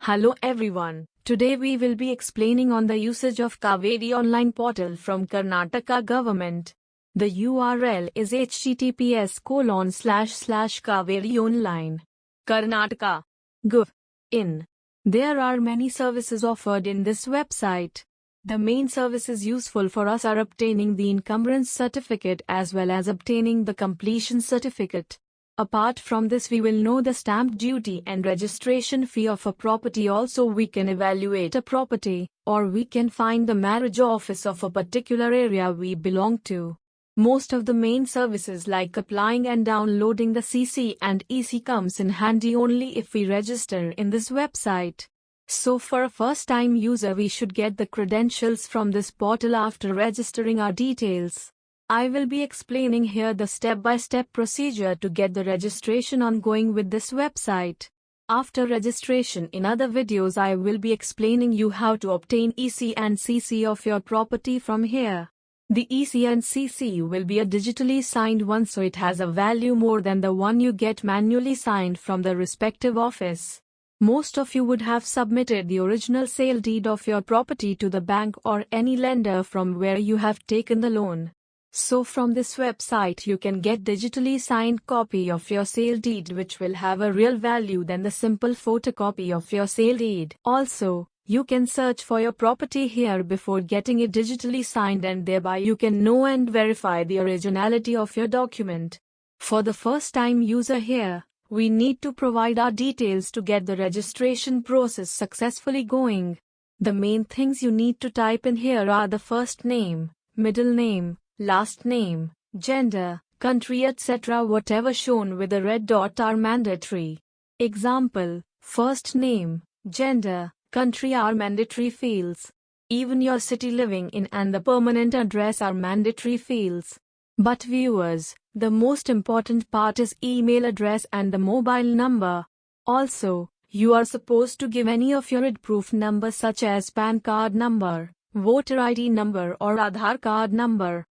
Hello everyone. Today we will be explaining on the usage of Kaveri online portal from Karnataka government. The URL is https://kaverionline. Karnataka. Gov. In. There are many services offered in this website. The main services useful for us are obtaining the encumbrance certificate as well as obtaining the completion certificate. Apart from this, we will know the stamp duty and registration fee of a property. Also, we can evaluate a property, or we can find the marriage office of a particular area we belong to. Most of the main services like applying and downloading the CC and EC comes in handy only if we register in this website. So for a first-time user, we should get the credentials from this portal after registering our details. I will be explaining here the step-by-step procedure to get the registration ongoing with this website. After registration in other videos, I will be explaining you how to obtain EC and CC of your property from here. The EC and CC will be a digitally signed one, so it has a value more than the one you get manually signed from the respective office. Most of you would have submitted the original sale deed of your property to the bank or any lender from where you have taken the loan. So from this website you can get digitally signed copy of your sale deed, which will have a real value than the simple photocopy of your sale deed. Also, you can search for your property here before getting it digitally signed, and thereby you can know and verify the originality of your document. For the first time user here, we need to provide our details to get the registration process successfully going. The main things you need to type in here are the first name, middle name, last name, gender, country, etc. Whatever shown with a red dot are mandatory. Example, first name, gender, country are mandatory fields. Even your city living in and the permanent address are mandatory fields. But viewers, the most important part is email address and the mobile number. Also, you are supposed to give any of your ID proof number such as PAN card number, voter ID number or Aadhaar card number.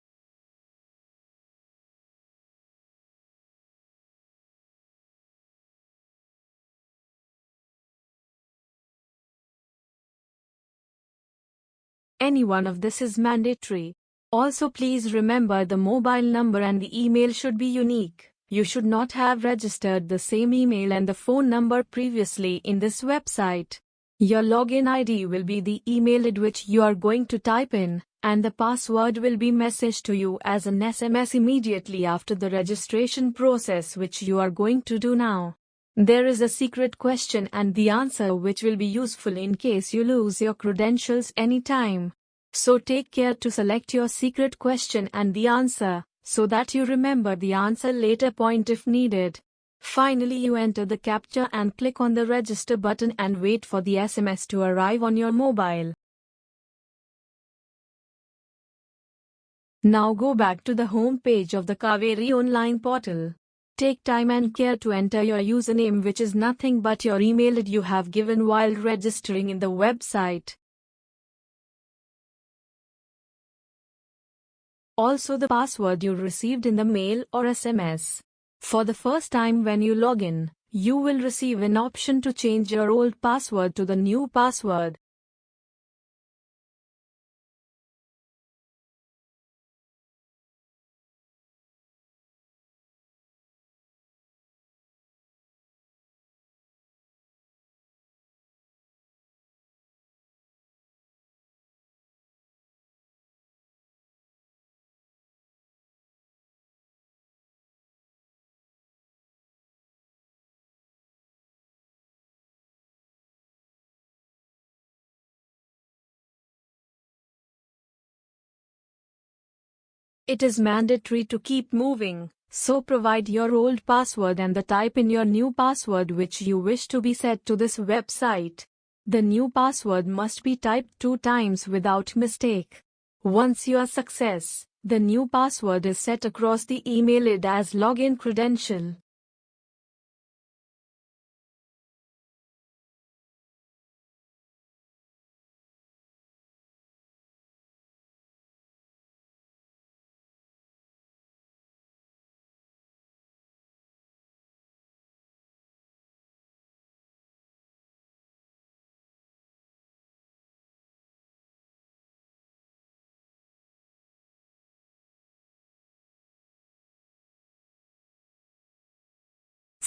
Any one of this is mandatory. Also, please remember the mobile number and the email should be unique. You should not have registered the same email and the phone number previously in this website. Your login ID will be the email ID which you are going to type in, and the password will be messaged to you as an SMS immediately after the registration process, which you are going to do now. There is a secret question and the answer which will be useful in case you lose your credentials anytime. So take care to select your secret question and the answer, so that you remember the answer later point if needed. Finally, you enter the CAPTCHA and click on the register button and wait for the SMS to arrive on your mobile. Now go back to the home page of the Kaveri online portal. Take time and care to enter your username, which is nothing but your email ID you have given while registering in the website. Also the password you received in the mail or SMS. For the first time when you log in, you will receive an option to change your old password to the new password. It is mandatory to keep moving, so provide your old password and type in your new password which you wish to be set to this website. The new password must be typed 2 times without mistake. Once you are success, the new password is set across the email ID as login credential.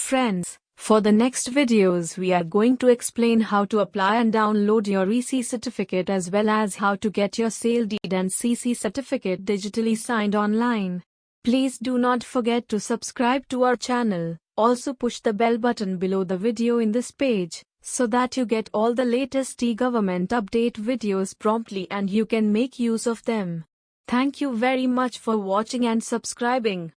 Friends, for the next videos we are going to explain how to apply and download your EC certificate as well as how to get your sale deed and CC certificate digitally signed online. Please do not forget to subscribe to our channel. Also push the bell button below the video in this page, so that you get all the latest e-government update videos promptly and you can make use of them. Thank you very much for watching and subscribing.